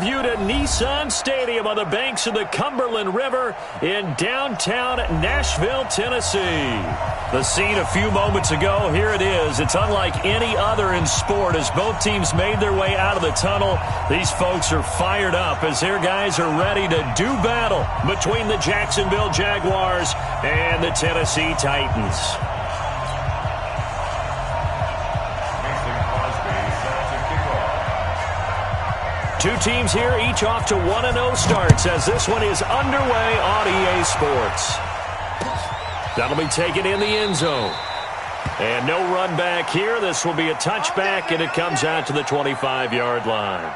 you to Nissan Stadium on the banks of the Cumberland River in downtown Nashville, Tennessee. The scene a few moments ago, here it is. It's unlike any other in sport as both teams made their way out of the tunnel. These folks are fired up as their guys are ready to do battle between the Jacksonville Jaguars and the Tennessee Titans. Two teams here, each off to 1-0 starts as this one is underway on EA Sports. That'll be taken in the end zone. And no run back here. This will be a touchback, and it comes out to the 25-yard line.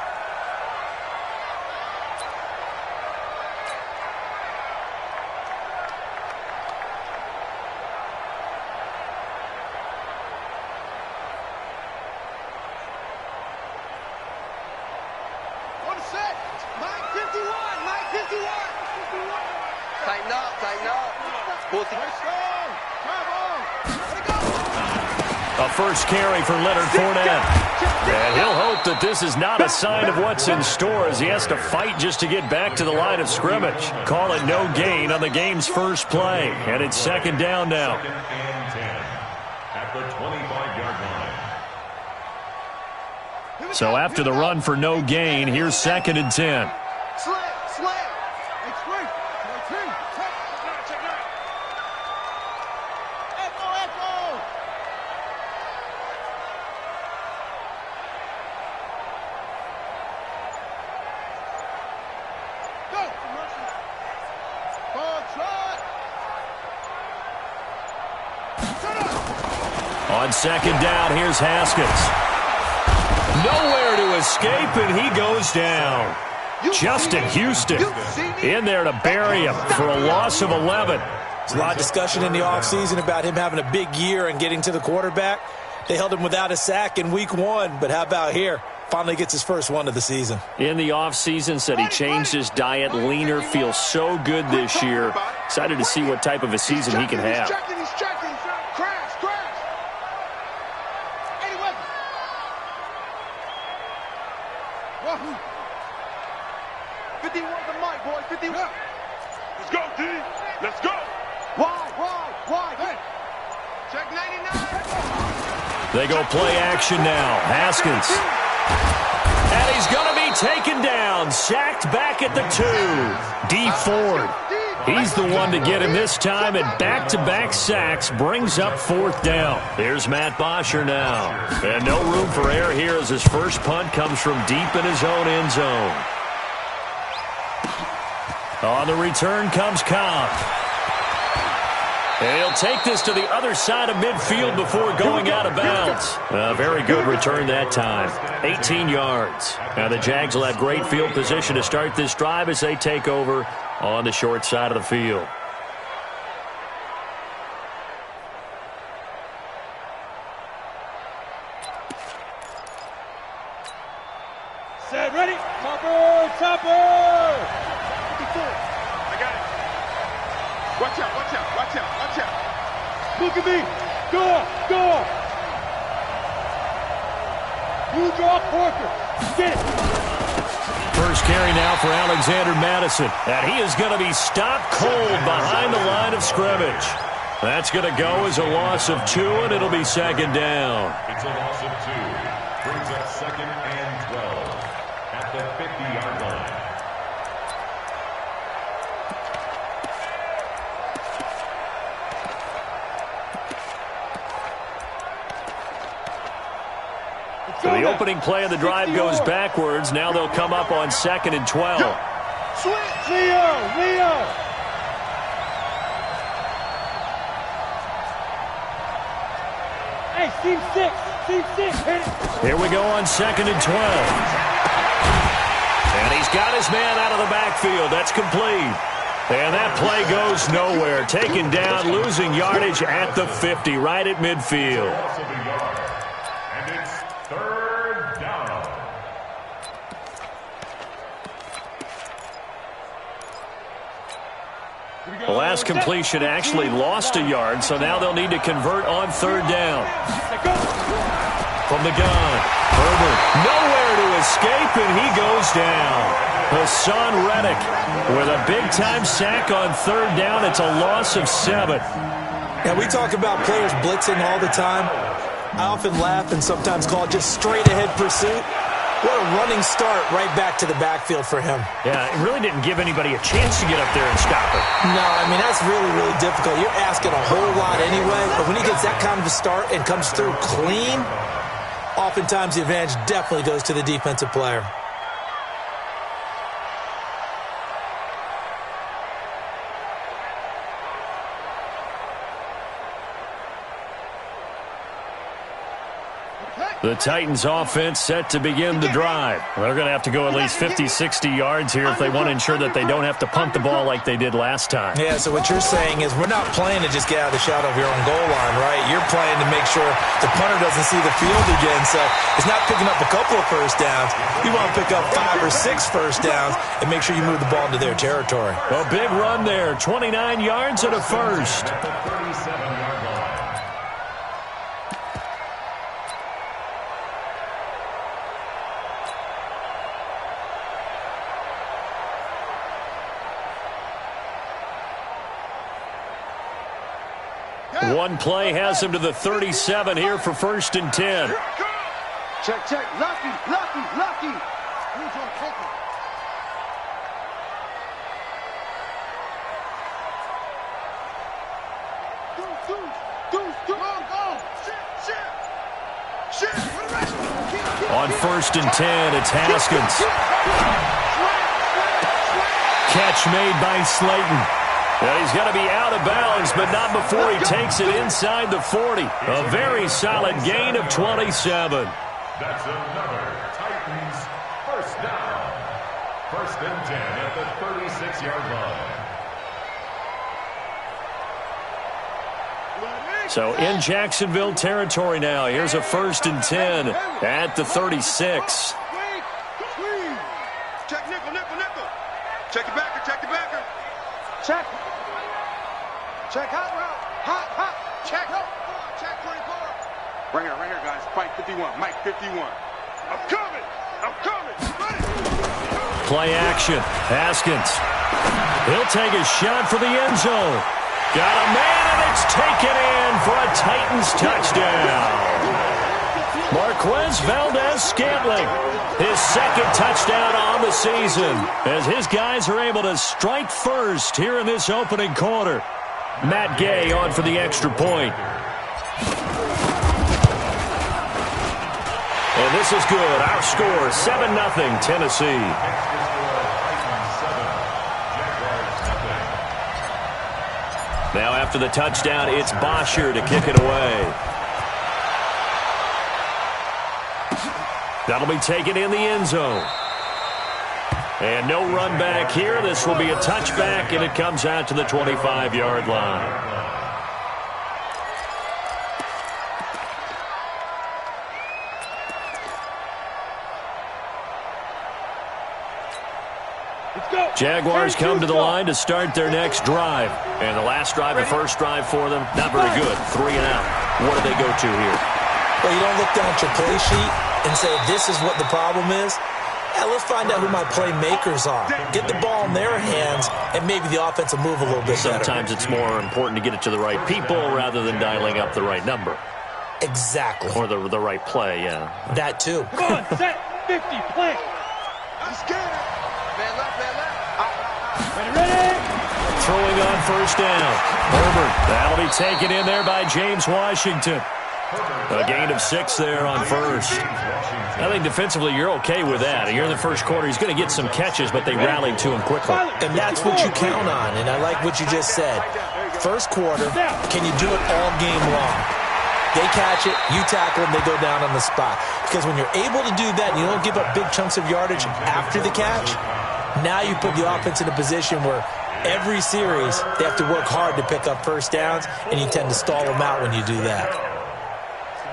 A first carry for Leonard Fournette. And he'll hope that this is not a sign of what's in store as he has to fight just to get back to the line of scrimmage. Call it no gain on the game's first play. And it's second down now. Second and 10 at the 25-yard line. So after the run for no gain, here's second and 10. On second down, here's Haskins. Nowhere to escape, and he goes down. Justin Houston in there to bury him for a loss of 11. There's a lot of discussion in the offseason about him having a big year and getting to the quarterback. They held him without a sack in week 1, but how about here? Finally gets his first one of the season. In the offseason, said he changed his diet, leaner, feels so good this year. Excited to see what type of a season he can have. Let's go, D. Let's go. Wide. Check 99. They go play action now. Haskins. And he's going to be taken down. Sacked back at the 2. D Ford. He's the one to get him this time, and back-to-back sacks brings up fourth down. There's Matt Bosher now. And no room for error here as his first punt comes from deep in his own end zone. On the return comes Cobb. And he'll take this to the other side of midfield before going out of bounds. A very good return that time. 18 yards. Now the Jags will have great field position to start this drive as they take over on the short side of the field. Set, ready? Chopper! I got it. Watch out. Look at me. Go. You draw Corker. Get it. First carry now for Alexander Madison. And he is going to be stopped cold behind the line of scrimmage. That's going to go as a loss of 2, and it'll be second down. It's a loss of 2. Brings up second and 12 at the 50-yard line. So the opening play of the drive goes backwards. Now they'll come up on second and 12. Leo! Hey, team 6, hit it. Here we go on second and 12. And he's got his man out of the backfield. That's complete. And that play goes nowhere. Taken down, losing yardage at the 50, right at midfield. And it's third down. The last completion actually lost a yard, so now they'll need to convert on third down. From the gun. Herbert nowhere to escape, and he goes down. Hassan Reddick with a big-time sack on third down. It's a loss of 7. Now, we talk about players blitzing all the time. I often laugh and sometimes call it just straight-ahead pursuit. What a running start right back to the backfield for him. Yeah, it really didn't give anybody a chance to get up there and stop it. No, I mean, that's really, really difficult. You're asking a whole lot anyway, but when he gets that kind of a start and comes through clean, oftentimes the advantage definitely goes to the defensive player. The Titans offense set to begin the drive. They're going to have to go at least 50, 60 yards here if they want to ensure that they don't have to punt the ball like they did last time. Yeah, so what you're saying is we're not playing to just get out of the shadow of your own goal line, right? You're playing to make sure the punter doesn't see the field again. So it's not picking up a couple of first downs. You want to pick up 5 or 6 first downs and make sure you move the ball into their territory. A big run there, 29 yards and a first. One play has him to the 37 here for 1st and 10. Check, check. Lucky, lucky, lucky. Who's on Coker? On 1st and 10, it's Haskins. Catch made by Slayton. Well, he's going to be out of bounds, but not before he takes it inside the 40. A very solid gain of 27. That's another Titans first down. 1st and 10 at the 36-yard line. So in Jacksonville territory now. Here's a 1st and 10 at the 36. Check nickel, nickel, nickel. Check your backer, check your backer. Check. Check hot route. Hot, hot. Check. Check 24. Right here, guys. Mike 51. Mike 51. I'm coming. I'm coming. Ready. Play action. Haskins. He'll take a shot for the end zone. Got a man, and it's taken in for a Titans touchdown. Marquez Valdez-Scantling, his 2nd touchdown on the season, as his guys are able to strike first here in this opening quarter. Matt Gay on for the extra point. And this is good. Our score, 7-0 Tennessee. Now after the touchdown, it's Bosher to kick it away. That'll be taken in the end zone. And no run back here. This will be a touchback, and it comes out to the 25-yard line. Jaguars come to the line to start their next drive. And the last drive, the first drive for them, not very good. 3 and out. What do they go to here? Well, you don't look down at your play sheet and say, this is what the problem is. Yeah, let's find out who my playmakers are. Get the ball in their hands, and maybe the offense will move a little bit better. Sometimes it's more important to get it to the right people rather than dialing up the right number. Exactly. Or the right play, yeah. That too. Come on, set, 50, play. Let's get it. Man left, man left. Ready? Throwing on 1st down. Herbert. That'll be taken in there by James Washington. A gain of 6 there on 1st. I think defensively you're okay with that. Here in the first quarter, he's going to get some catches, but they rallied to him quickly. And that's what you count on, and I like what you just said. First quarter, can you do it all game long? They catch it, you tackle them, they go down on the spot. Because when you're able to do that and you don't give up big chunks of yardage after the catch, now you put the offense in a position where every series they have to work hard to pick up first downs, and you tend to stall them out when you do that.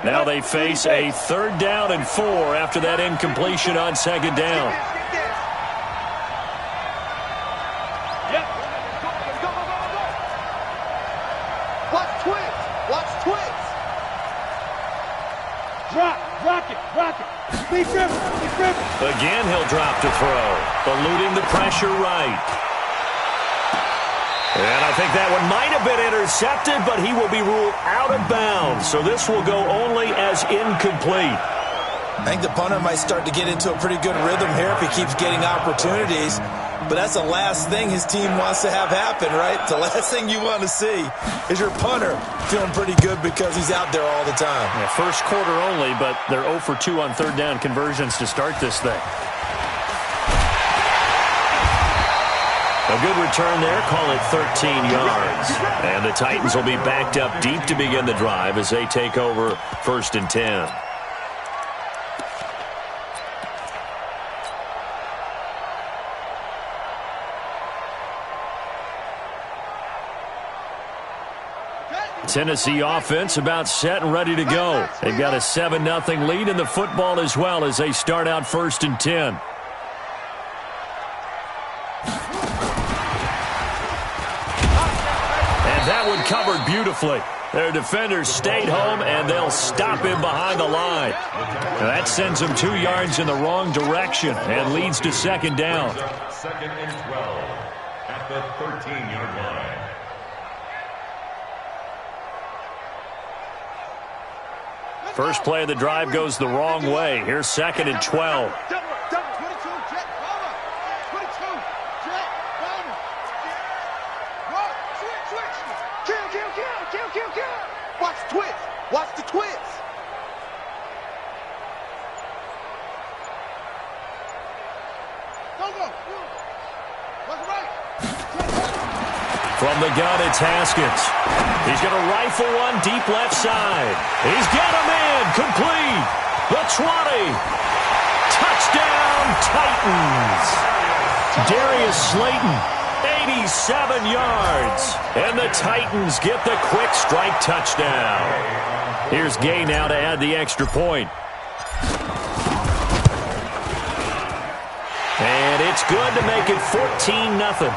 Now they face a 3rd down and 4 after that incompletion on 2nd down. Watch twins. Watch twins. Drop it, rock it. Again, he'll drop to throw, eluding the pressure right. And I think that one might have been intercepted, but he will be ruled out of bounds. So this will go only as incomplete. I think the punter might start to get into a pretty good rhythm here if he keeps getting opportunities. But that's the last thing his team wants to have happen, right? The last thing you want to see is your punter feeling pretty good because he's out there all the time. Yeah, first quarter only, but they're 0 for 2 on third down conversions to start this thing. A good return there, call it 13 yards. And the Titans will be backed up deep to begin the drive as they take over 1st and 10. Tennessee offense about set and ready to go. They've got a 7-0 lead in the football as well as they start out 1st and 10. And that one covered beautifully. Their defenders stayed home, and they'll stop him behind the line. Now that sends him 2 yards in the wrong direction and leads to 2nd down. 2nd and 12 at the 13-yard line. First play of the drive goes the wrong way. Here's 2nd and 12. Watch the twist. Watch the twist. Go. What's right? From the gun, it's Haskins. He's going to rifle one deep left side. He's got him in. Complete. The 20. Touchdown, Titans. Darius Slayton, 87 yards. And the Titans get the quick strike touchdown. Here's Gay now to add the extra point. And it's good to make it 14-0.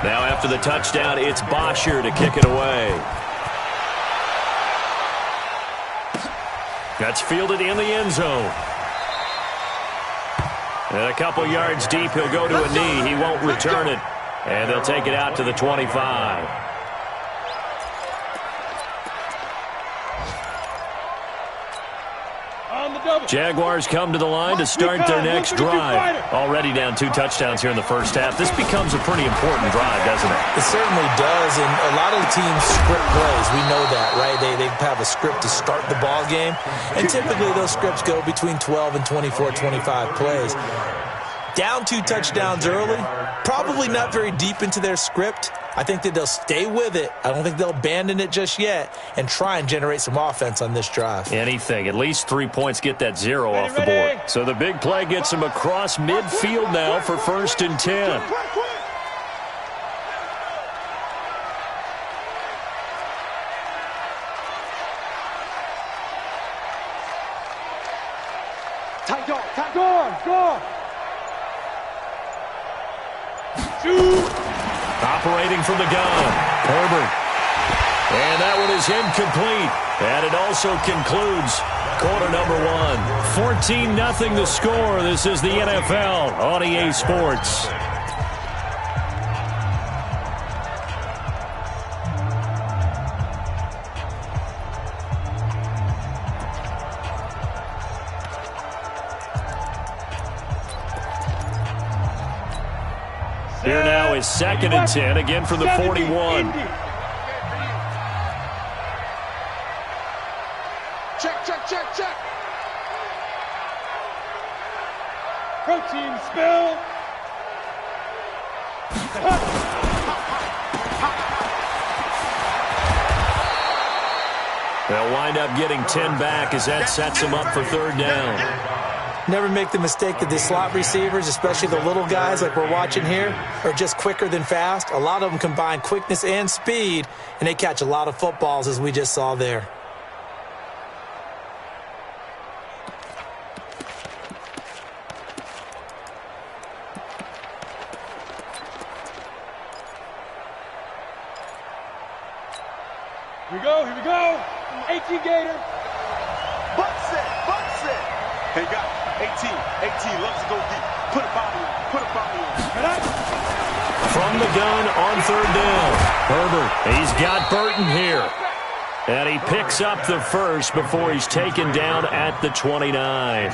Now after the touchdown, it's Bosher to kick it away. That's fielded in the end zone. And a couple yards deep, he'll go to a knee. He won't return it. And they'll take it out to the 25. Jaguars come to the line to start their next drive. Already down 2 touchdowns here in the first half. This becomes a pretty important drive, doesn't it? It certainly does, and a lot of the teams script plays. We know that, right? They have a script to start the ball game, and typically those scripts go between 12 and 24, 25 plays. Down 2 touchdowns early, probably not very deep into their script. I think that they'll stay with it. I don't think they'll abandon it just yet and try and generate some offense on this drive. Anything. At least 3 points get that 0 off the board. So the big play gets them across midfield now for 1st and 10. Tight door. Shoot. Operating from the gun, Herbert. And that one is incomplete. And it also concludes quarter number 1. 14-0 the score. This is the NFL on EA Sports. Here now is 2nd and 10, again from the 41. Check. Protein spill. They'll wind up getting 10 back as that sets them up for 3rd down. Never make the mistake that the slot receivers, especially the little guys like we're watching here, are just quicker than fast. A lot of them combine quickness and speed, and they catch a lot of footballs, as we just saw there. Here we go. 18 Gator. Bucks it. Hey, guys, 18 loves to go deep. Put a body on. From the gun on third down. Herbert, he's got Burton here. And he picks up the first before he's taken down at the 29.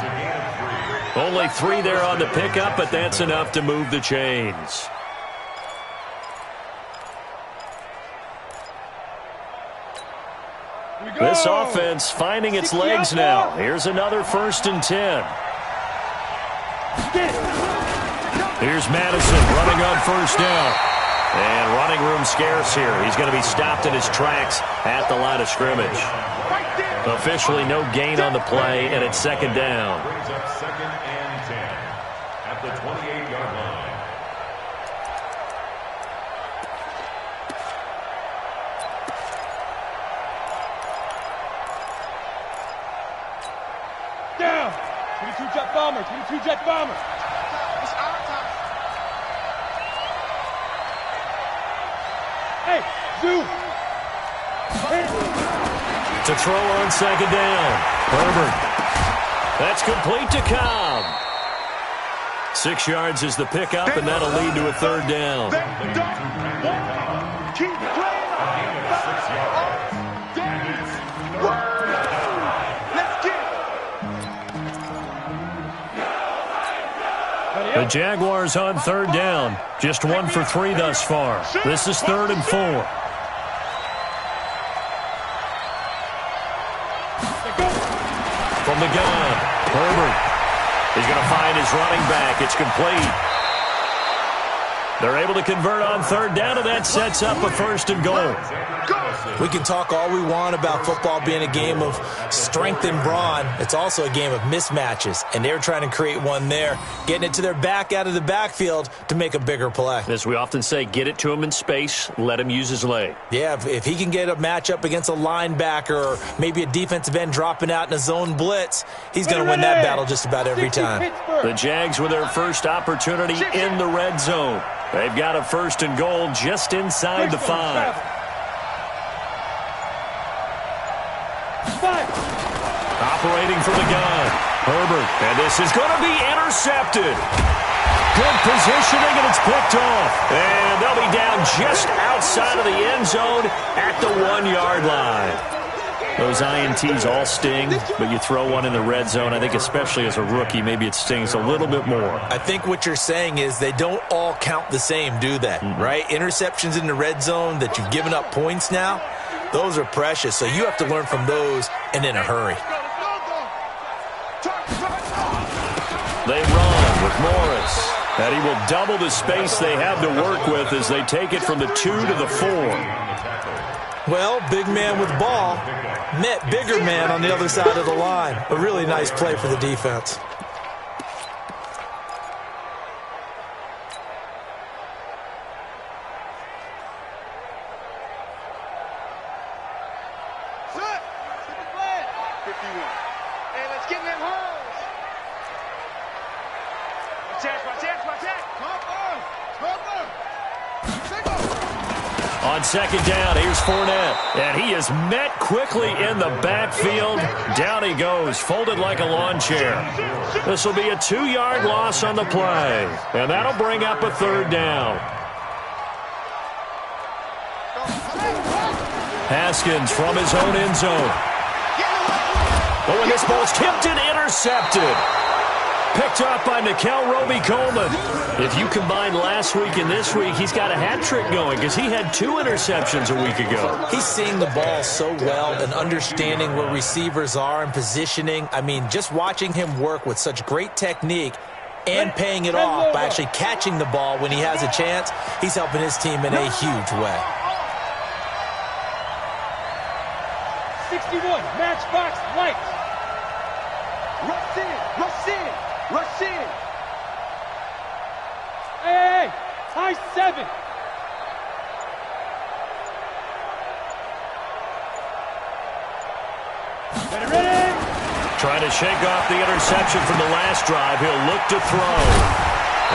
Only 3 there on the pickup, but that's enough to move the chains. This offense finding its legs now. Here's another 1st and 10. Here's Madison running on 1st down. And running room scarce here. He's going to be stopped in his tracks at the line of scrimmage. Officially no gain on the play, and it's 2nd down. Brings up 2nd and 10 at the 28-yard line. Down. 22-jet bomber. 22-jet bomber. It's our time. Hey, Zoo. To throw on 2nd down. Herbert. That's complete to Cobb. 6 yards is the pickup, and that'll lead to a 3rd down. Keep playing. Let's get it. The Jaguars on 3rd down. Just 1 for 3 thus far. This is 3rd and 4. From the gun, Herbert. He's going to find his running back. It's complete. They're able to convert on 3rd down, and that sets up a 1st and goal. We can talk all we want about football being a game of strength and brawn. It's also a game of mismatches, and they're trying to create one there, getting it to their back out of the backfield to make a bigger play. As we often say, get it to him in space, let him use his leg. Yeah, if he can get a matchup against a linebacker or maybe a defensive end dropping out in a zone blitz, he's going to win that battle just about every time. The Jags with their first opportunity in the red zone. They've got a 1st and goal just inside the 5. Operating from the gun, Herbert, and this is going to be intercepted. Good positioning, and it's picked off. And they'll be down just outside of the end zone at the 1-yard line. Those INTs all sting, but you throw one in the red zone, I think especially as a rookie, maybe it stings a little bit more. I think what you're saying is they don't all count the same, do they? Right? Interceptions in the red zone that you've given up points now, those are precious, so you have to learn from those and in a hurry. They run with Morris, and he will double the space they have to work with as they take it from the 2 to the 4. Well, big man with ball met bigger man on the other side of the line. A really nice play for the defense. Hey, let's get in them holes. Watch out. On 2nd down, here's Fournette, and he is met quickly in the backfield. Down he goes, folded like a lawn chair. This will be a 2-yard loss on the play, and that'll bring up a 3rd down. Haskins from his own end zone. Oh, and this ball's tipped and intercepted. Picked up by Nickel Roby-Coleman. If you combine last week and this week, he's got a hat trick going because he had 2 interceptions a week ago. He's seeing the ball so well and understanding where receivers are and positioning. I mean, just watching him work with such great technique and paying it off by actually catching the ball when he has a chance, he's helping his team in a huge way. 61, matchbox lights. Rush in. Hey, high 7. Ready. Trying to shake off the interception from the last drive. He'll look to throw.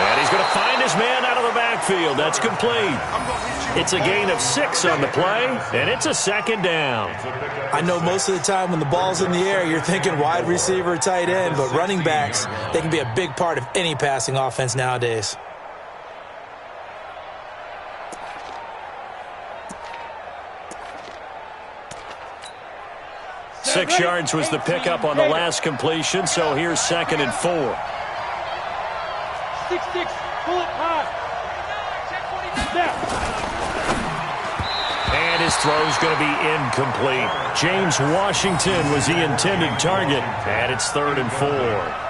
And he's going to find his man out of the the backfield. That's complete. It's a gain of 6 on the play, and it's a second down. I know most of the time when the ball's in the air, you're thinking wide receiver, tight end, but running backs, they can be a big part of any passing offense nowadays. 6 yards was the pickup on the last completion, so here's 2nd and 4. 6-6, pull it high. And his throw's going to be incomplete. James Washington was the intended target, and it's 3rd and 4.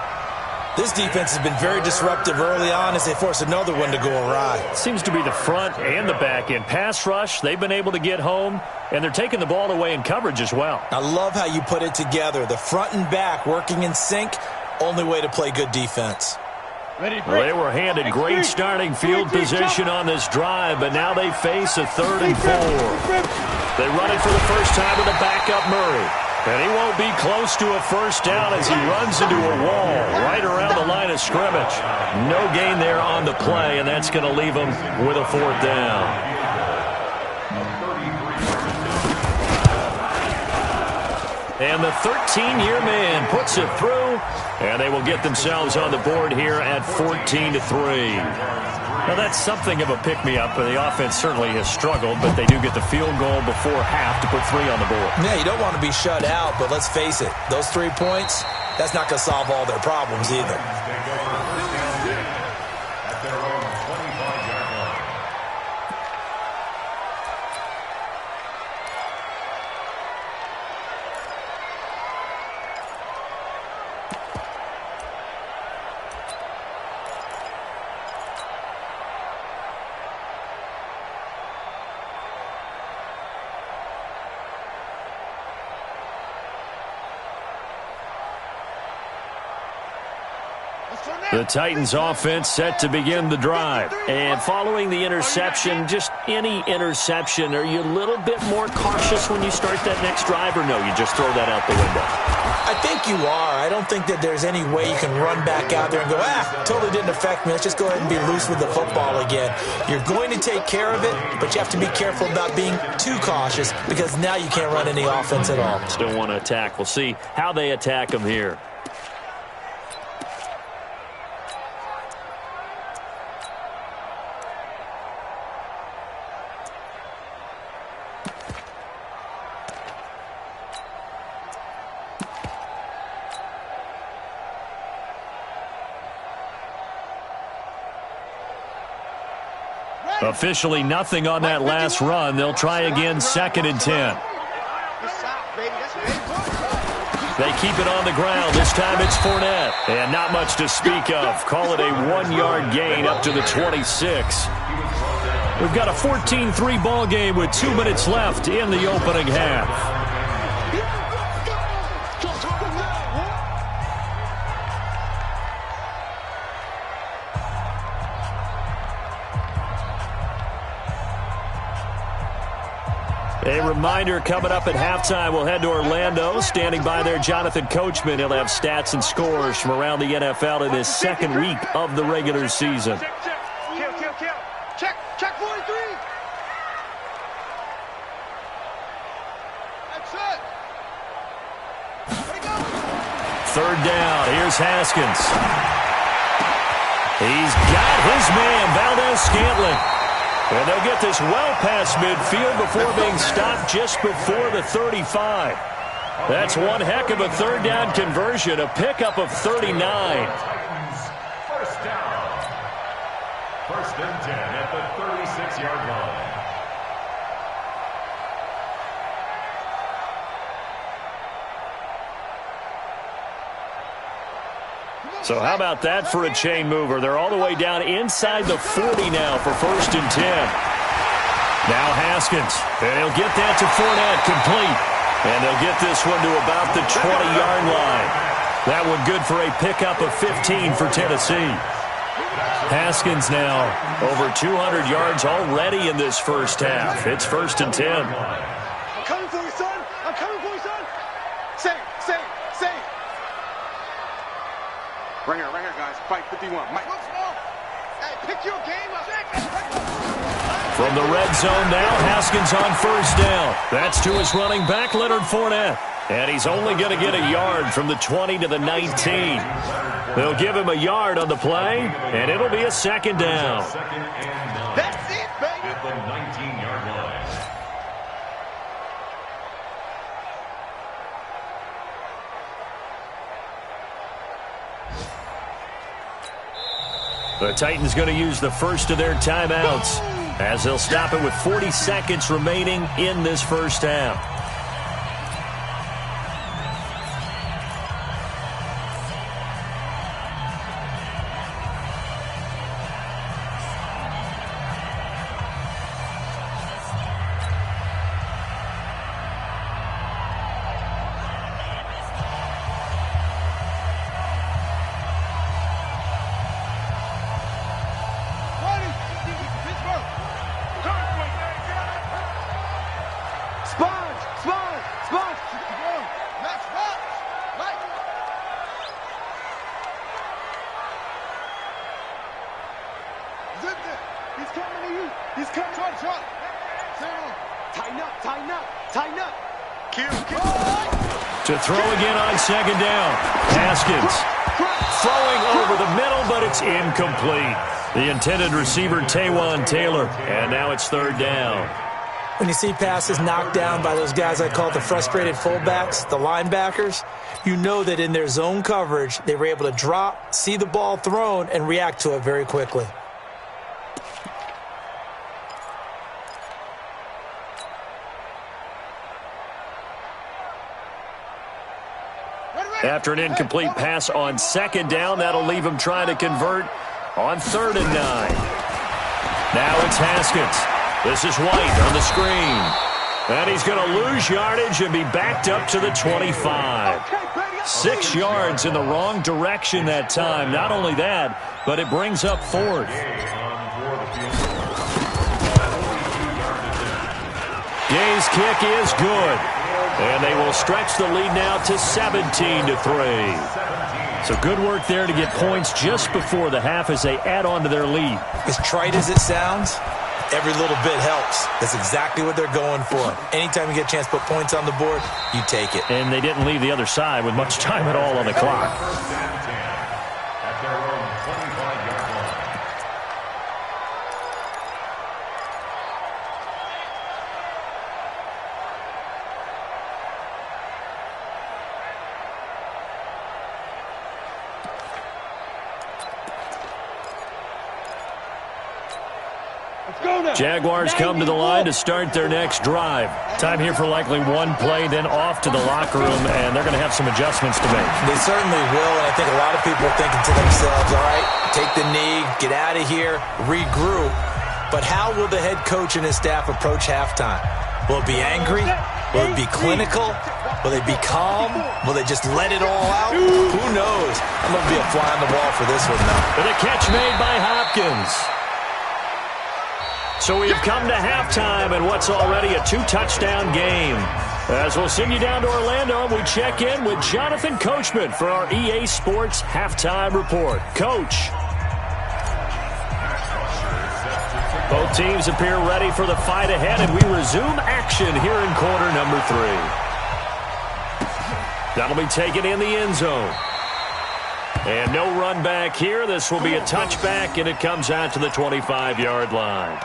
This defense has been very disruptive early on as they force another one to go awry. Seems to be the front and the back end. Pass rush, they've been able to get home, and they're taking the ball away in coverage as well. I love how you put it together. The front and back working in sync, only way to play good defense. Well, they were handed great starting field position on this drive, but now they face a 3rd and 4. They run it for the first time with a backup Murray. And he won't be close to a first down as he runs into a wall right around the line of scrimmage. No gain there on the play, and that's going to leave him with a 4th down. And the 13-year man puts it through, and they will get themselves on the board here at 14-3. Now, that's something of a pick-me-up. The offense certainly has struggled, but they do get the field goal before half to put 3 on the board. Yeah, you don't want to be shut out, but let's face it, those 3 points, that's not going to solve all their problems either. The Titans offense set to begin the drive. And following the interception, just any interception, are you a little bit more cautious when you start that next drive, or no, you just throw that out the window? I think you are. I don't think that there's any way you can run back out there and go, totally didn't affect me. Let's just go ahead and be loose with the football again. You're going to take care of it, but you have to be careful about being too cautious because now you can't run any offense at all. Still want to attack. We'll see how they attack them here. Officially nothing on that last run. They'll try again, 2nd and 10. They keep it on the ground. This time it's Fournette. And not much to speak of. Call it a 1-yard gain up to the 26. We've got a 14-3 ball game with 2 minutes left in the opening half. A reminder, coming up at halftime, we'll head to Orlando. Standing by there, Jonathan Coachman. He'll have stats and scores from around the NFL in this 2nd week of the regular season. Check 43. That's it. Way to go. 3rd down. Here's Haskins. He's got his man, Valdez-Scantling. And they'll get this well past midfield before being stopped just before the 35. That's one heck of a 3rd down conversion, a pickup of 39. First down. 1st and 10 at the 36-yard line. So how about that for a chain mover? They're all the way down inside the 40 now for 1st and 10. Now Haskins, and he'll get that to Fournette, complete. And they'll get this one to about the 20-yard line. That one good for a pickup of 15 for Tennessee. Haskins now over 200 yards already in this first half. It's 1st and 10. I'm coming for you, son. I'm coming for you, son. Safe. Right here, guys. Fight 51. Mike. Look small. From the red zone now, Haskins on first down. That's to his running back, Leonard Fournette. And he's only going to get a yard from the 20 to the 19. They'll give him a yard on the play, and it'll be a second down. That's it, baby. At the 19-yard line. The Titans going to use the first of their timeouts as they'll stop it with 40 seconds remaining in this first half. To throw again on second down. Haskins throwing over the middle, but it's incomplete. The intended receiver, Taywan Taylor, and now it's third down. When you see passes knocked down by those guys I call the frustrated fullbacks, the linebackers, you know that in their zone coverage, they were able to drop, see the ball thrown, and react to it very quickly. After an incomplete pass on second down, that'll leave him trying to convert on 3rd and 9. Now it's Haskins. This is White on the screen. And he's going to lose yardage and be backed up to the 25. 6 yards in the wrong direction that time. Not only that, but it brings up 4th. Gay's kick is good. And they will stretch the lead now to 17-3. So good work there to get points just before the half as they add on to their lead. As trite as it sounds, every little bit helps. That's exactly what they're going for. Anytime you get a chance to put points on the board, you take it. And they didn't leave the other side with much time at all on the clock. At their own 25-yard line. Jaguars come to the line to start their next drive. Time here for likely one play, then off to the locker room, and they're going to have some adjustments to make. They certainly will, and I think a lot of people are thinking to themselves, all right, take the knee, get out of here, regroup. But how will the head coach and his staff approach halftime? Will it be angry? Will it be clinical? Will they be calm? Will they just let it all out? Who knows? I'm going to be a fly on the wall for this one, though. And a catch made by Hopkins. So we have come to halftime in what's already a 2-touchdown game. As we'll send you down to Orlando, we check in with Jonathan Coachman for our EA Sports Halftime Report. Coach. Both teams appear ready for the fight ahead, and we resume action here in quarter number 3. That'll be taken in the end zone. And no run back here. This will be a touchback, and it comes out to the 25-yard line.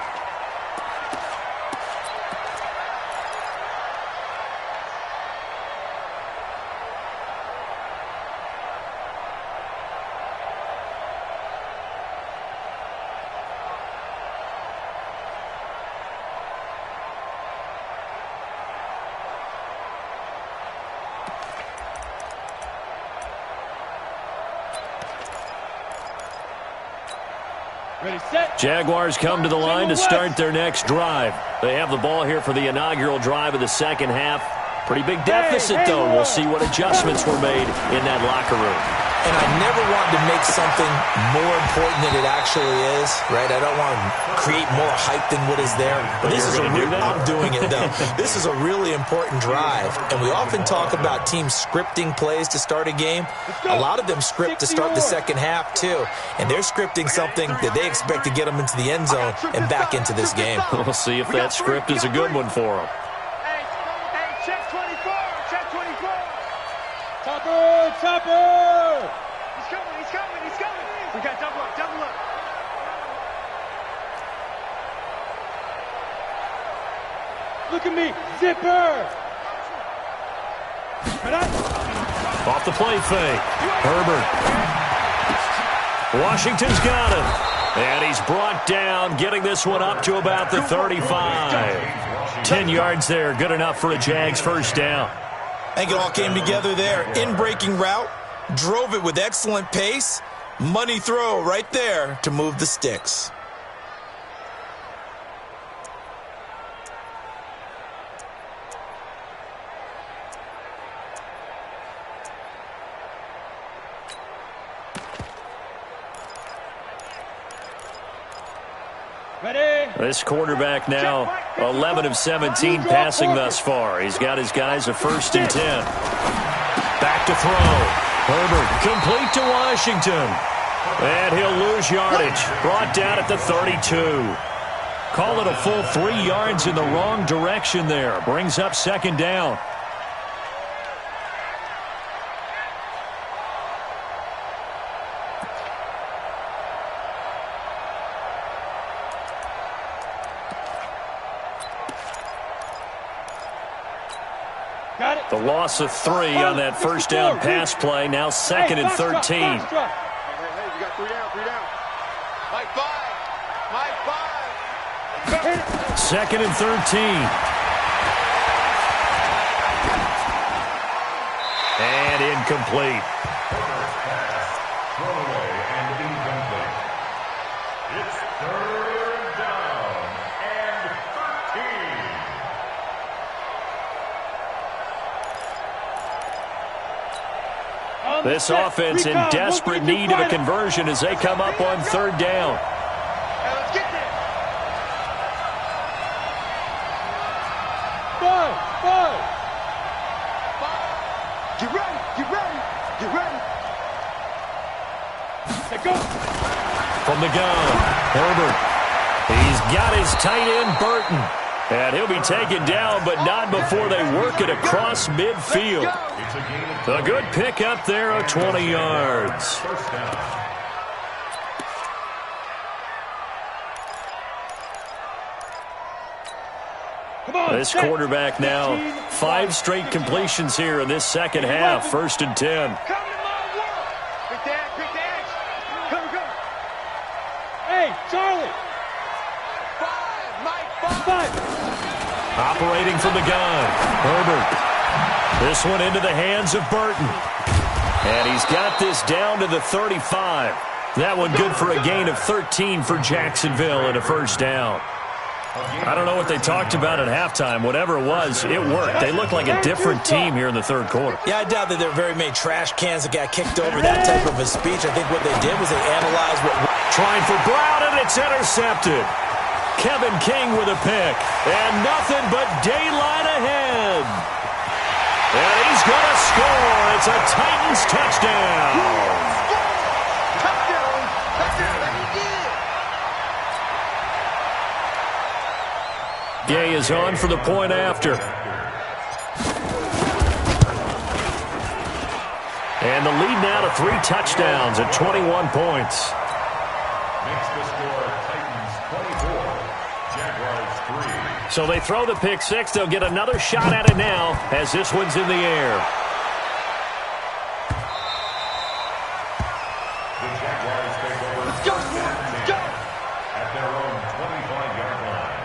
Jaguars come to the line to start their next drive. They have the ball here for the inaugural drive of the second half. Pretty big deficit, though. We'll see what adjustments were made in that locker room. And I never want to make something more important than it actually is, right? I don't want to create more hype than what is there. But this is I'm doing it, though. This is a really important drive. And we often talk about teams scripting plays to start a game. A lot of them script to start the second half, too. And they're scripting something that they expect to get them into the end zone and back into this game. We'll see if that script is a good one for them. Hey, check 24, check 24. Chopper, chopper. He's coming, he's coming, he's coming. We got double up, double up. Look at me, zipper. Off the play fake. Herbert. Washington's got it. And he's brought down, getting this one up to about the 35. 10 yards there, good enough for a Jags first down. I think it all came together there. In-breaking route, drove it with excellent pace. Money throw right there to move the sticks. This quarterback now 11 of 17 passing thus far. He's got his guys a 1st and 10. Back to throw. Herbert complete to Washington. And he'll lose yardage. Brought down at the 32. Call it a full 3 yards in the wrong direction there. Brings up 2nd down. The loss of 3 on that first down pass play. Now 2nd and 13. Hey, you got 3 down, 3 down. Mike 5. Mike 5. 2nd and 13. And incomplete. Throwaway and incomplete. It's 3rd down and 13. This offense in desperate need of a conversion as they come up on 3rd down. Hey, let's get there. 5. Get ready, get ready, get ready. Let's go. From the gun, Herbert. He's got his tight end, Burton. And he'll be taken down, but not before they work it across midfield. A good pickup there of 20 yards. First down. This quarterback now 5 straight completions here in this second half. 1st and 10. Come to my world. Quick the edge. Come. Hey, Charlie. 5. Operating from the gun, Herbert. This one into the hands of Burton. And he's got this down to the 35. That one good for a gain of 13 for Jacksonville and a first down. I don't know what they talked about at halftime. Whatever it was, it worked. They look like a different team here in the 3rd quarter. Yeah, I doubt that there were very many trash cans that got kicked over that type of a speech. I think what they did was they analyzed what... Trying for Brown, and it's intercepted. Kevin King with a pick. And nothing but daylight ahead. And he's going to score. It's a Titans touchdown. Gay is on for the point after. And the lead now to 3 touchdowns at 21 points. Makes the score Titans 24, Jaguars 3. So they throw the pick 6. They'll get another shot at it now as this one's in the air. The Jaguars take over first and 10 at their own 25-yard line.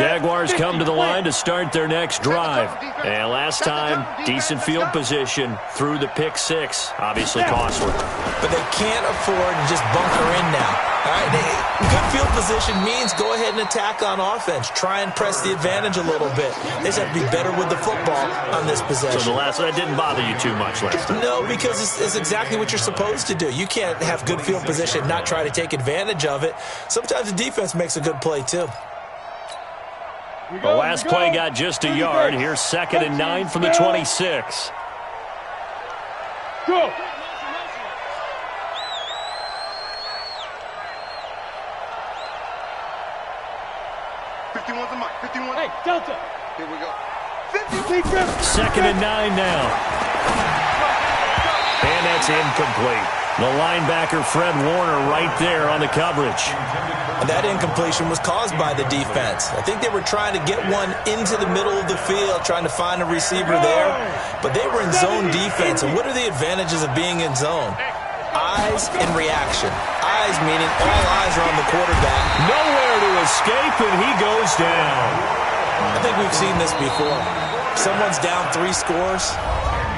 Jaguars come to the line to start their next drive. And last time, decent field position through the pick six. Obviously costly. But they can't afford to just bunker in now. All right, good field position means go ahead and attack on offense. Try and press the advantage a little bit. They just have to be better with the football on this possession. So that didn't bother you too much last time? No, because it's exactly what you're supposed to do. You can't have good field position and not try to take advantage of it. Sometimes the defense makes a good play, too. The last play got just a yard. Here's 2nd and 9 from the 26. Go. Hey, Delta. Here we go. 2nd and 9 now. And that's incomplete. The linebacker, Fred Warner, right there on the coverage. And that incompletion was caused by the defense. I think they were trying to get one into the middle of the field, trying to find a receiver there. But they were in zone defense. And what are the advantages of being in zone? Eyes and reaction. Eyes meaning all eyes are on the quarterback. Nowhere to escape, and he goes down. I think we've seen this before. Someone's down 3 scores.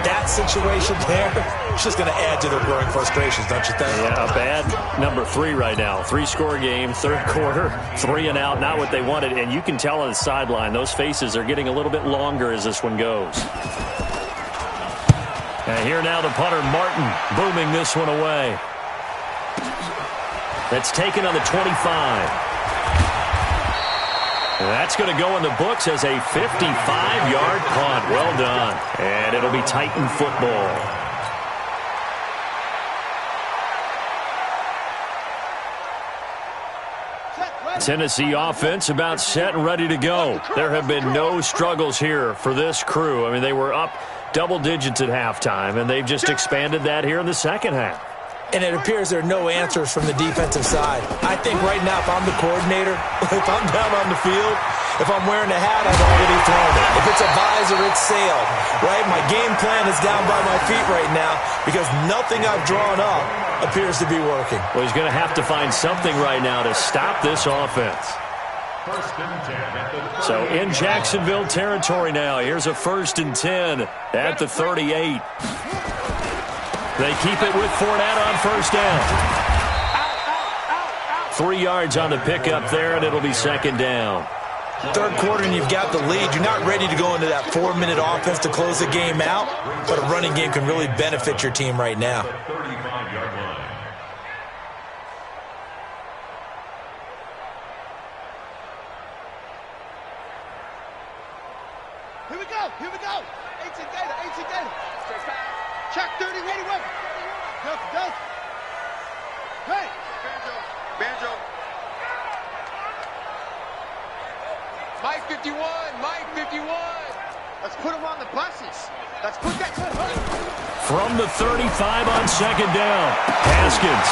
That situation there, it's just going to add to their growing frustrations, don't you think? Yeah, bad number 3 right now. 3-score game, 3rd quarter, 3 and out, not what they wanted. And you can tell on the sideline, those faces are getting a little bit longer as this one goes. And here now the punter, Martin, booming this one away. That's taken on the 25. That's going to go in the books as a 55-yard punt. Well done. And it'll be Titan football. Tennessee offense about set and ready to go. There have been no struggles here for this crew. I mean, they were up double digits at halftime, and they've just expanded that here in the second half. And it appears there are no answers from the defensive side. I think right now, if I'm the coordinator, if I'm down on the field, if I'm wearing a hat, I've already thrown it. If it's a visor, it's sailed, right? My game plan is down by my feet right now because nothing I've drawn up appears to be working. Well, he's going to have to find something right now to stop this offense. So in Jacksonville territory now, here's a 1st and 10 at the 38. They keep it with Fournette on 1st down. 3 yards on the pickup there, and it'll be 2nd down. 3rd quarter, and you've got the lead. You're not ready to go into that 4-minute offense to close the game out, but a running game can really benefit your team right now. Here we go. 18 Gator. Check 30, ready, weapon. Delta. Hey. Banjo. Mike 51. Let's put him on the buses. Let's put that. From the 35 on 2nd down, Haskins.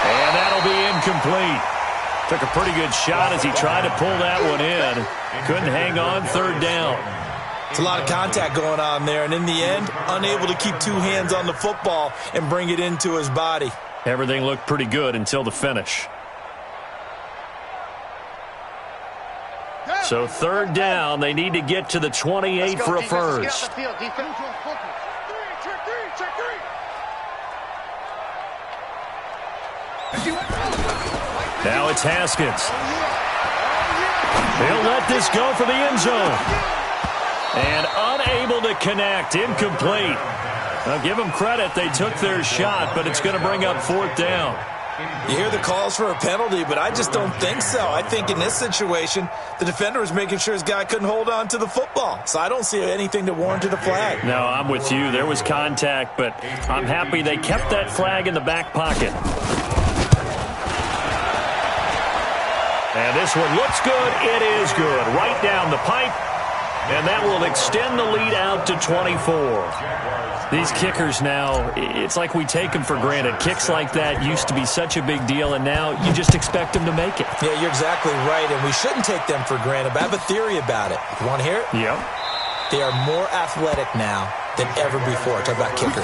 And that'll be incomplete. Took a pretty good shot as he tried to pull that one in. Couldn't hang on 3rd down. It's a lot of contact going on there, and in the end, unable to keep 2 hands on the football and bring it into his body. Everything looked pretty good until the finish. So 3rd down, they need to get to the 28 for a first. Now it's Haskins. He'll let this go for the end zone. And unable to connect, incomplete. Now give them credit, they took their shot, but it's going to bring up 4th down. You hear the calls for a penalty, but I just don't think so. I think in this situation, the defender was making sure his guy couldn't hold on to the football. So I don't see anything to warrant a flag. No, I'm with you. There was contact, but I'm happy they kept that flag in the back pocket. And this one looks good. It is good. Right down the pipe. And that will extend the lead out to 24. These kickers now, it's like we take them for granted. Kicks like that used to be such a big deal, and now you just expect them to make it. Yeah, you're exactly right, and we shouldn't take them for granted, but I have a theory about it. You want to hear it? Yep. They are more athletic now than ever before. Talk about kickers.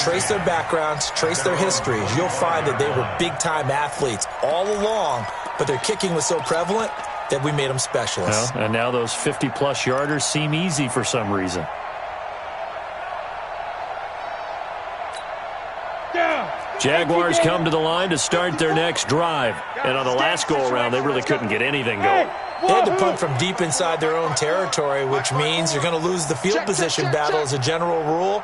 Trace their backgrounds, trace their histories. You'll find that they were big-time athletes all along, but their kicking was so prevalent, that we made them specialists. Well, and now those 50-plus yarders seem easy for some reason. Jaguars come to the line to start their next drive. And on the last go-around, they really couldn't get anything going. They had to punt from deep inside their own territory, which means you're going to lose the field position battle as a general rule.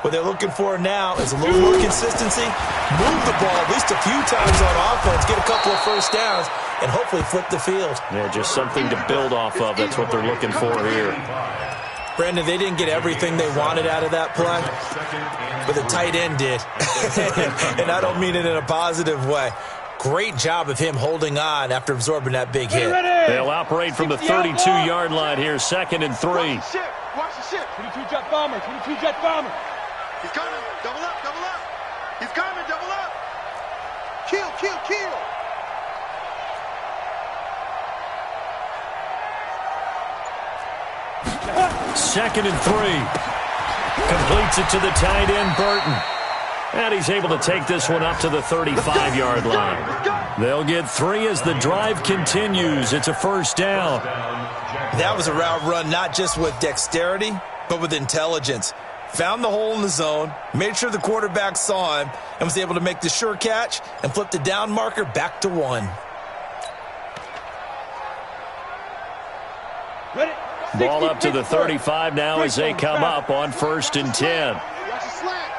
What they're looking for now is a little more consistency, move the ball at least a few times on offense, get a couple of first downs, and hopefully flip the field. Yeah, just something to build off of. That's what they're looking for here. Brandon, they didn't get everything they wanted out of that play, but the tight end did. And I don't mean it in a positive way. Great job of him holding on after absorbing that big hit. They'll operate from the 32-yard line here, 2nd and 3. Watch the ship. 22-jet bomber. 22-jet bomber. He's coming. Double up, double up. He's coming, double up. Kill, kill, kill. Second and 3. Completes it to the tight end, Burton. And he's able to take this one up to the 35-yard line. They'll get 3 as the drive continues. It's a first down. That was a route run not just with dexterity, but with intelligence. Found the hole in the zone, made sure the quarterback saw him, and was able to make the sure catch and flip the down marker back to 1. Ball up to the 35 now as they come up on 1st and 10. Watch the slant.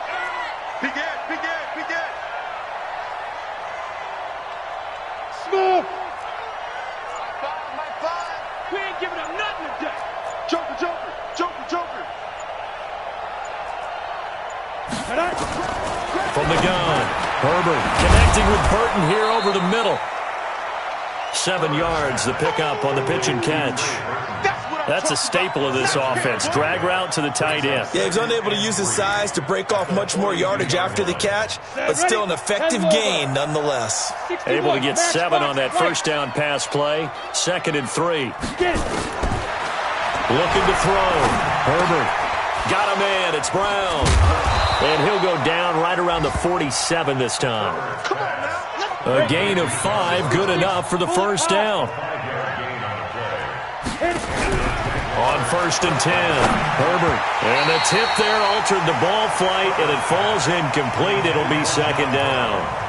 Big Ed, big Ed, big Ed. Smooth. My five. We ain't giving up nothing today. Joker, Joker, Joker, Joker. From the gun, Herbert connecting with Burton here over the middle. 7 yards, the pickup on the pitch and catch. That's a staple of this offense. Drag route to the tight end. Yeah, he was unable to use his size to break off much more yardage after the catch, but still an effective gain nonetheless. Able to get 7 on that first down pass play. 2nd and 3. Looking to throw. Herbert got a man. It's Brown. And he'll go down right around the 47 this time. A gain of 5, good enough for the first down. On 1st and 10, Herbert. And the tip there altered the ball flight, and it falls incomplete. It'll be 2nd down.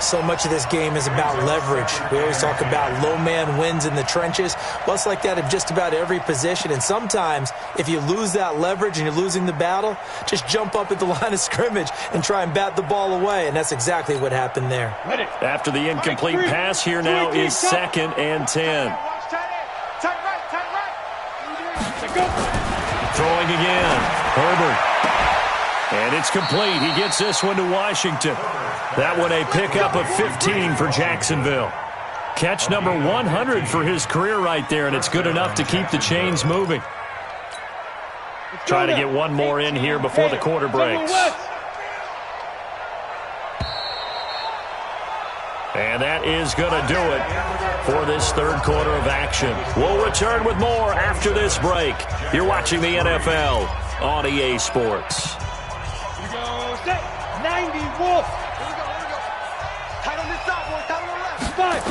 So much of this game is about leverage. We always talk about low man wins in the trenches. Well, it's like that in just about every position. And sometimes, if you lose that leverage and you're losing the battle, just jump up at the line of scrimmage and try and bat the ball away. And that's exactly what happened there. After the incomplete pass, here now is 2nd and 10. Throwing again. Herbert. And it's complete. He gets this one to Washington. That one a pickup of 15 for Jacksonville. Catch number 100 for his career right there, and it's good enough to keep the chains moving. Trying to get one more in here before the quarter breaks. And that is going to do it for this third quarter of action. We'll return with more after this break. You're watching the NFL on EA Sports. 90 Wolf. Tight on this side, boy. Tight on the left. 5.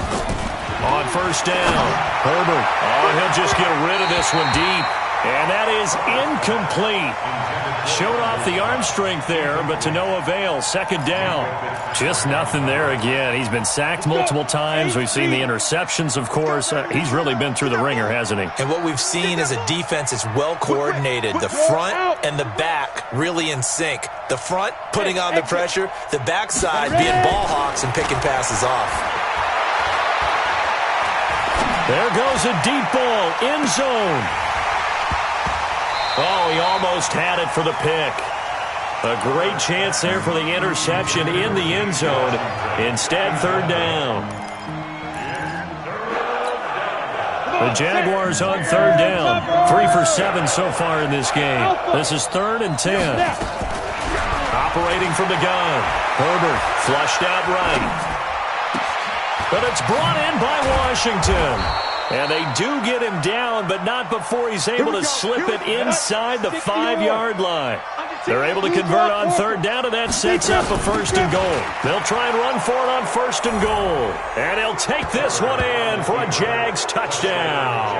On first down, Herbert. Oh, he'll just get rid of this one deep. And that is incomplete. Showed off the arm strength there, but to no avail. 2nd down. Just nothing there again. He's been sacked multiple times. We've seen the interceptions, of course. He's really been through the ringer, hasn't he? And what we've seen is a defense that's well coordinated. The front and the back really in sync. The front putting on the pressure. The backside being ball hawks and picking passes off. There goes a deep ball. End zone. Oh, he almost had it for the pick. A great chance there for the interception in the end zone. Instead, 3rd down. The Jaguars on 3rd down. 3 for 7 so far in this game. This is 3rd and 10. Operating from the gun. Herbert flushed out right. But it's brought in by Washington. And they do get him down, but not before he's able to slip it inside the 5-yard line. They're able to convert on third down, and that sets up a 1st and goal. They'll try and run for it on 1st and goal. And he'll take this one in for a Jags touchdown.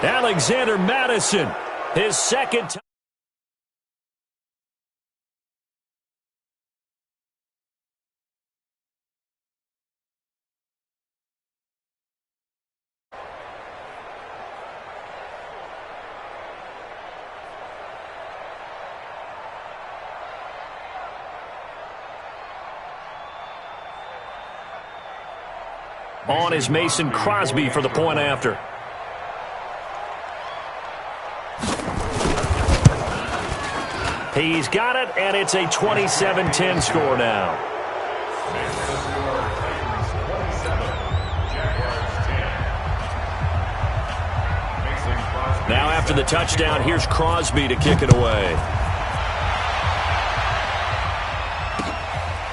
Alexander Madison, his second time. On is Mason Crosby for the point after. He's got it, and it's a 27-10 score now. Now after the touchdown, here's Crosby to kick it away.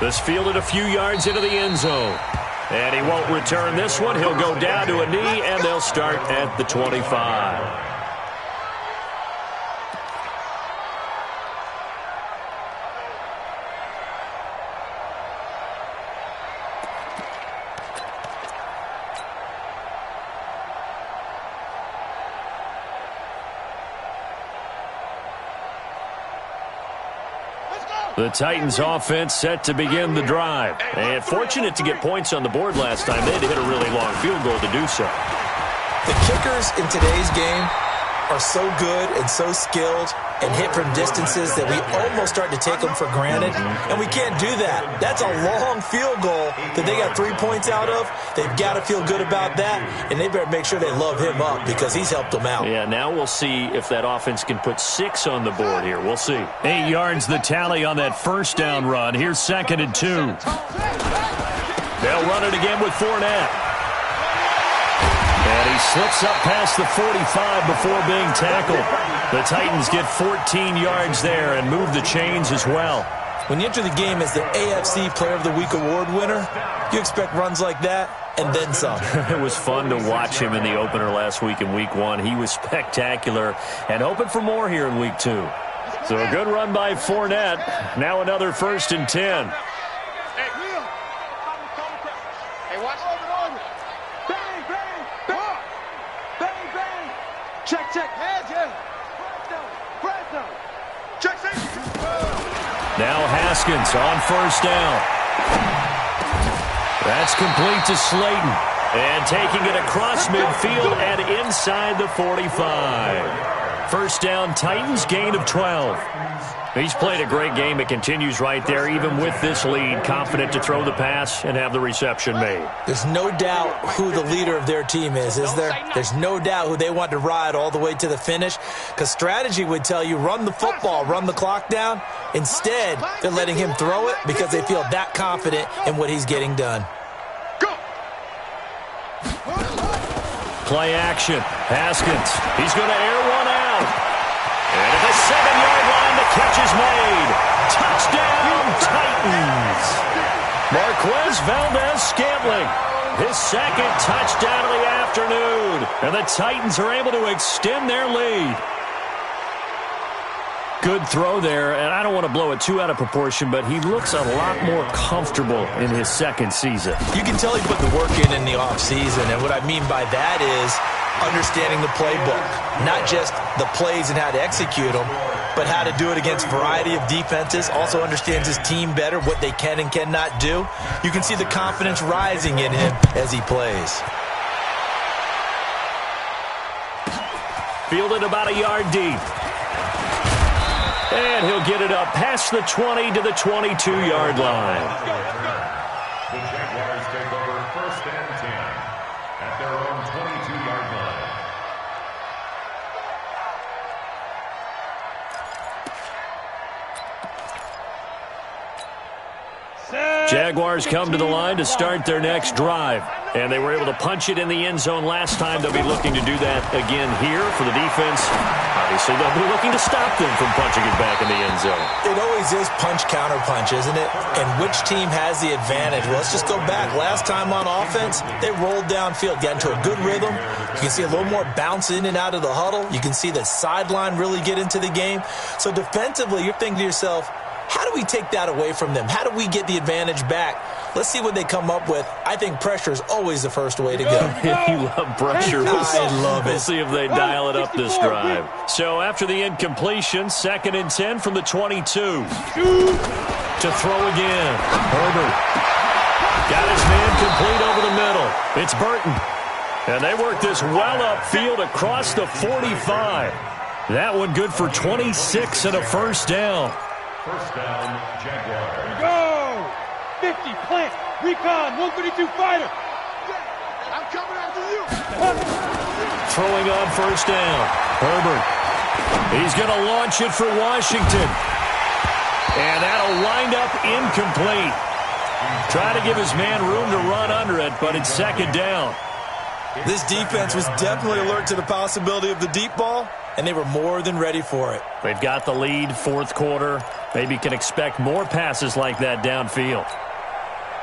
This fielded a few yards into the end zone. And he won't return this one. He'll go down to a knee, and they'll start at the 25. The Titans offense set to begin the drive. And fortunate to get points on the board last time. They had to hit a really long field goal to do so. The kickers in today's game are so good and so skilled and hit from distances that we almost start to take them for granted. And we can't do that. That's a long field goal that they got 3 points out of. They've got to feel good about that, and they better make sure they love him up because he's helped them out. Yeah, now we'll see if that offense can put 6 on the board here. We'll see. 8 yards the tally on that first down run. Here's 2nd and 2. They'll run it again with Fournette. And he slips up past the 45 before being tackled. The Titans get 14 yards there and move the chains as well. When you enter the game as the AFC Player of the Week award winner, you expect runs like that and then some. It was fun to watch him in the opener last week in Week 1. He was spectacular and hoping for more here in Week 2. So a good run by Fournette. Now another 1st and 10. Now Haskins on 1st down. That's complete to Slayton. And taking it across midfield and inside the 45. 1st down, Titans, gain of 12. He's played a great game. It continues right there, even with this lead. Confident to throw the pass and have the reception made. There's no doubt who the leader of their team is there? There's no doubt who they want to ride all the way to the finish. Because strategy would tell you, run the football, run the clock down. Instead, they're letting him throw it because they feel that confident in what he's getting done. Play action. Haskins. He's going to air one out. And at the 7-yard line, the catch is made. Touchdown, Titans. Marquez Valdez-Scantling, his 2nd touchdown of the afternoon. And the Titans are able to extend their lead. Good throw there, and I don't want to blow it too out of proportion, but he looks a lot more comfortable in his 2nd season. You can tell he put the work in the offseason, and what I mean by that is understanding the playbook. Not just the plays and how to execute them, but how to do it against a variety of defenses. Also understands his team better, what they can and cannot do. You can see the confidence rising in him as he plays. Fielded about a yard deep. And he'll get it up past the 20 to the 22-yard line. The Jaguars take over 1st and 10 at their own 22-yard line. Jaguars come to the line to start their next drive. And they were able to punch it in the end zone last time. They'll be looking to do that again here for the defense. Obviously, they'll be looking to stop them from punching it back in the end zone. It always is punch-counter-punch, isn't it? And which team has the advantage? Well, let's just go back. Last time on offense, they rolled downfield, got into a good rhythm. You can see a little more bounce in and out of the huddle. You can see the sideline really get into the game. So defensively, you're thinking to yourself, how do we take that away from them? How do we get the advantage back? Let's see what they come up with. I think pressure is always the first way to go. You love pressure. I love it. We'll see if they dial it up this drive. So after the incompletion, 2nd and 10 from the 22. To throw again. Herbert got his man complete over the middle. It's Burton. And they work this well upfield across the 45. That one good for 26 and a first down. First down, Jaguars. Go! 50, plant, recon, 132 fighter. I'm coming after you. Throwing on first down. Herbert. He's going to launch it for Washington. And that'll wind up incomplete. Trying to give his man room to run under it, but it's 2nd down. This defense was definitely alert to the possibility of the deep ball, and they were more than ready for it. They've got the lead, 4th quarter. Maybe can expect more passes like that downfield.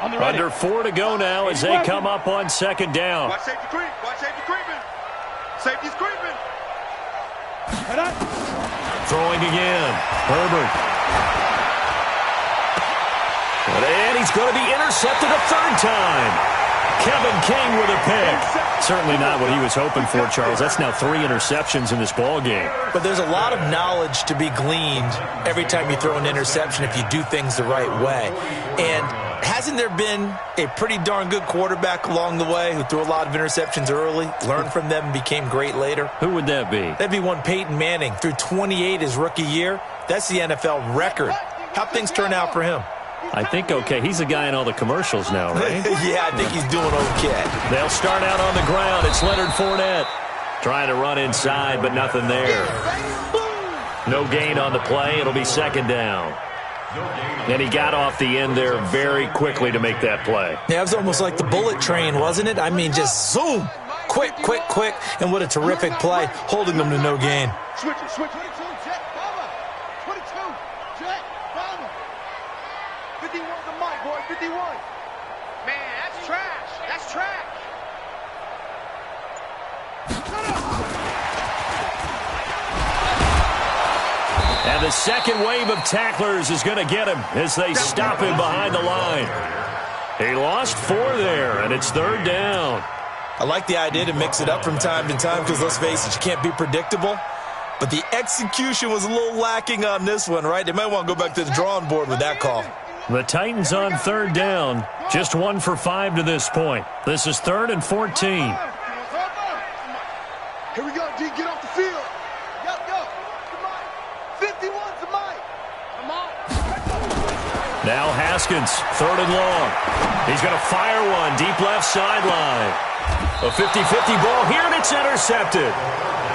Under 4 to go now as they come up on 2nd down. Watch safety creep. Watch safety creeping. Safety's creeping. Throwing again. Herbert. And he's going to be intercepted a 3rd time. Kevin King with a pick. Certainly not what he was hoping for, Charles. That's now 3 interceptions in this ball game. But there's a lot of knowledge to be gleaned every time you throw an interception if you do things the right way. And hasn't there been a pretty darn good quarterback along the way who threw a lot of interceptions early, learned from them, and became great later? Who would that be? That'd be one Peyton Manning. Threw 28 his rookie year. That's the NFL record. How'd things turn out for him? I think okay. He's a guy in all the commercials now, right? Yeah, I think he's doing okay. They'll start out on the ground. It's Leonard Fournette. Trying to run inside, but nothing there. No gain on the play. It'll be 2nd down. And he got off the end there very quickly to make that play. Yeah, it was almost like the bullet train, wasn't it? I mean, just zoom. Quick, quick, quick. And what a terrific play, holding them to no gain. Switch it, switch it. 22, jet, bomber. 22, jet, bomber. 51's a mic, boy, 51. Man, that's trash. That's trash. And the 2nd wave of tacklers is going to get him as they stop him behind the line. He lost 4 there, and it's 3rd down. I like the idea to mix it up from time to time because, let's face it, you can't be predictable. But the execution was a little lacking on this one, right? They might want to go back to the drawing board with that call. The Titans on 3rd down. Just 1 for 5 to this point. This is 3rd and 14. Here we go, D. Get off the field. Yo, yo. Come on. 51's a mic. Come on. Now Haskins, 3rd and long. He's going to fire one deep left sideline. A 50-50 ball here, and it's intercepted.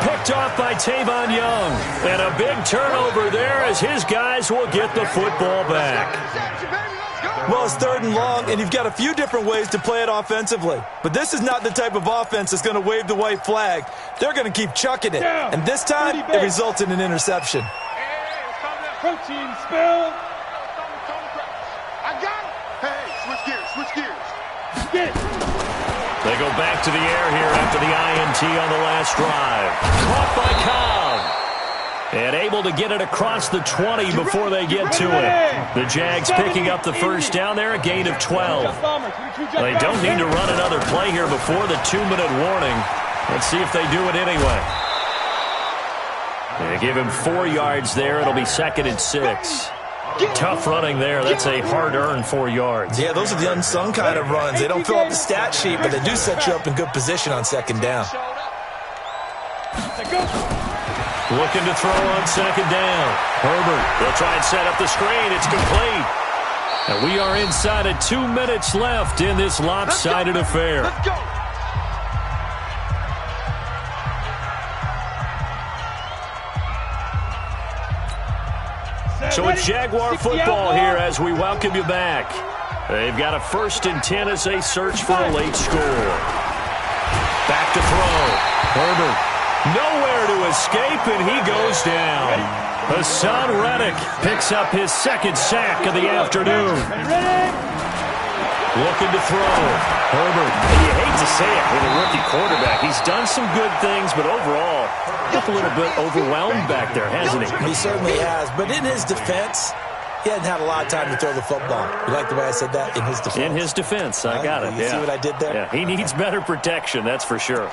Picked off by Tavon Young. And a big turnover there as his guys will get the football back. Well, it's 3rd and long, and you've got a few different ways to play it offensively. But this is not the type of offense that's going to wave the white flag. They're going to keep chucking it. And this time, it results in an interception. Protein spill. I got it. Hey, switch gears, switch gears. Get it. They go back to the air here after the INT on the last drive. Caught by Cobb. And able to get it across the 20 before they get to it. The Jags picking up the first down there, a gain of 12. They don't need to run another play here before the 2-minute warning. Let's see if they do it anyway. They give him 4 yards there. It'll be 2nd and 6. Tough running there. That's a hard-earned 4 yards. Yeah, those are the unsung kind of runs. They don't fill out the stat sheet, but they do set you up in good position on 2nd down. Looking to throw on 2nd down. Herbert will try and set up the screen. It's complete. And we are inside of 2 minutes left in this lopsided affair. Let's go. So it's Jaguar football here as we welcome you back. They've got a 1st and 10 as they search for a late score. Back to throw. Herbert. Nowhere to escape, and he goes down. Hassan Reddick picks up his 2nd sack of the afternoon. Looking to throw. Herbert. And you hate to say it with a rookie quarterback. He's done some good things, but overall, just a little bit overwhelmed back there, hasn't he? He certainly has. But in his defense, he hadn't had a lot of time to throw the football. You like the way I said that? In his defense. In his defense. I got it. You see what I did there? Yeah, he needs better protection, that's for sure.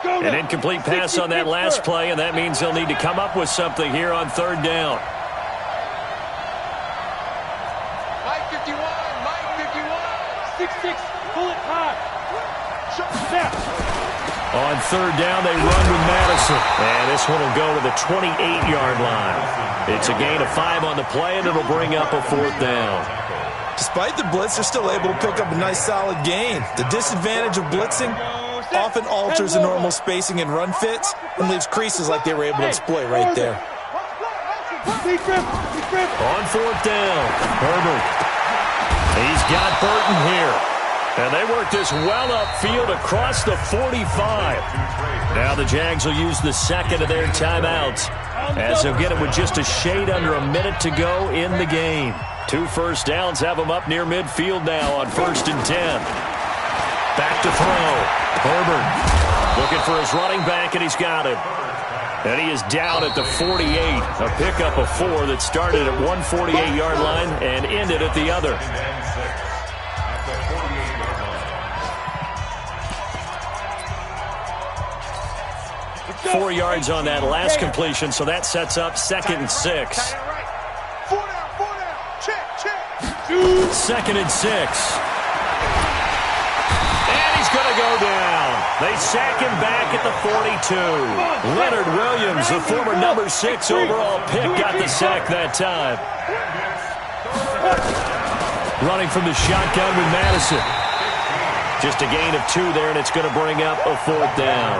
An incomplete pass on that last play, and that means they'll need to come up with something here on 3rd down. Mike 51, Mike 51. 6-6, pull it high. Snap. On 3rd down, they run with Madison. And this one will go to the 28-yard line. It's a gain of 5 on the play, and it'll bring up a 4th down. Despite the blitz, they're still able to pick up a nice solid gain. The disadvantage of blitzing often alters the normal spacing and run fits and leaves creases like they were able to exploit right there. On 4th down, Herbert. He's got Burton here. And they work this well upfield across the 45. Now the Jags will use the 2nd of their timeouts as they'll get it with just a shade under a minute to go in the game. 2 first downs have them up near midfield now on 1st and 10. Back to throw. Herbert looking for his running back, and he's got him. And he is down at the 48. A pickup of 4 that started at one 48-yard line and ended at the other. Four yards on that last completion, so that sets up 2nd and 6. 2nd and 6. Going to go down. They sack him back at the 42. Leonard Williams, the former number 6 overall pick, got the sack that time. Running from the shotgun with Madison. Just a gain of 2 there, and it's going to bring up a 4th down.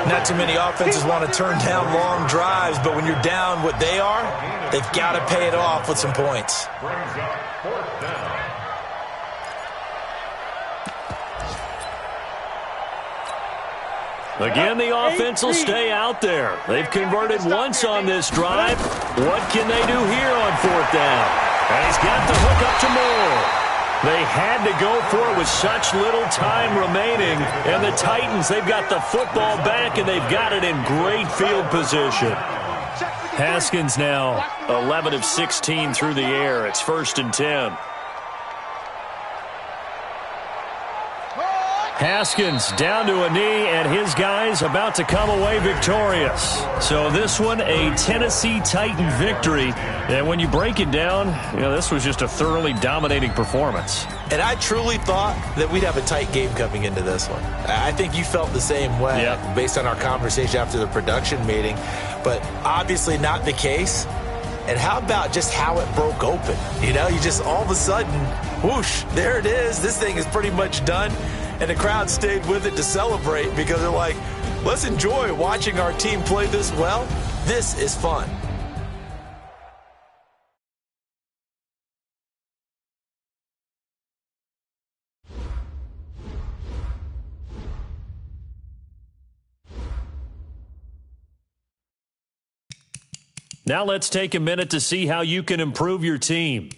Not too many offenses want to turn down long drives, but when you're down what they are, they've got to pay it off with some points. Brings up 4th down. Again, the offense will stay out there. They've converted once on this drive. What can they do here on 4th down? And he's got the hook up to Moore. They had to go for it with such little time remaining. And the Titans, they've got the football back, and they've got it in great field position. Haskins now 11 of 16 through the air. It's 1st and 10. Haskins down to a knee, and his guys about to come away victorious. So this one, a Tennessee Titan victory. And when you break it down, this was just a thoroughly dominating performance. And I truly thought that we'd have a tight game coming into this one. I think you felt the same way based on our conversation after the production meeting. But obviously not the case. And how about just how it broke open? You just all of a sudden, whoosh, there it is. This thing is pretty much done. And the crowd stayed with it to celebrate because they're like, let's enjoy watching our team play this well. This is fun. Now let's take a minute to see how you can improve your team.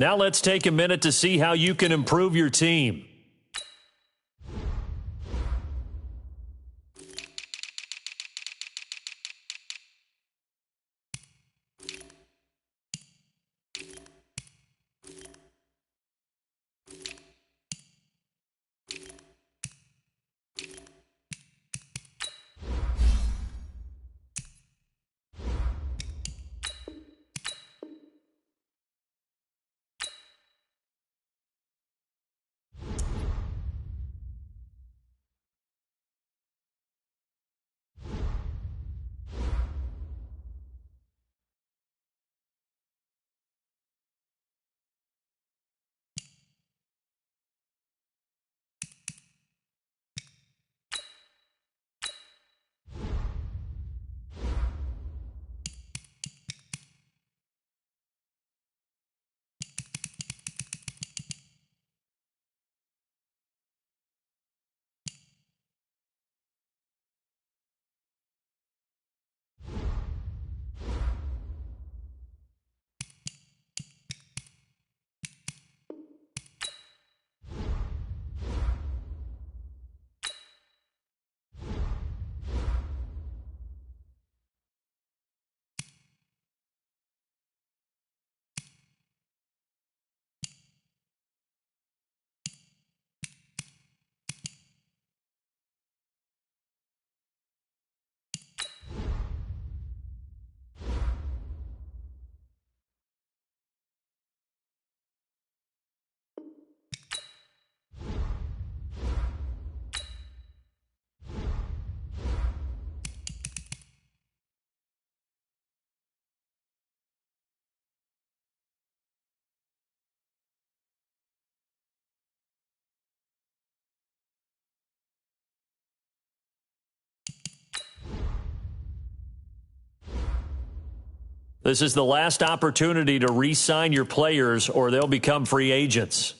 Now let's take a minute to see how you can improve your team. This is the last opportunity to re-sign your players or they'll become free agents.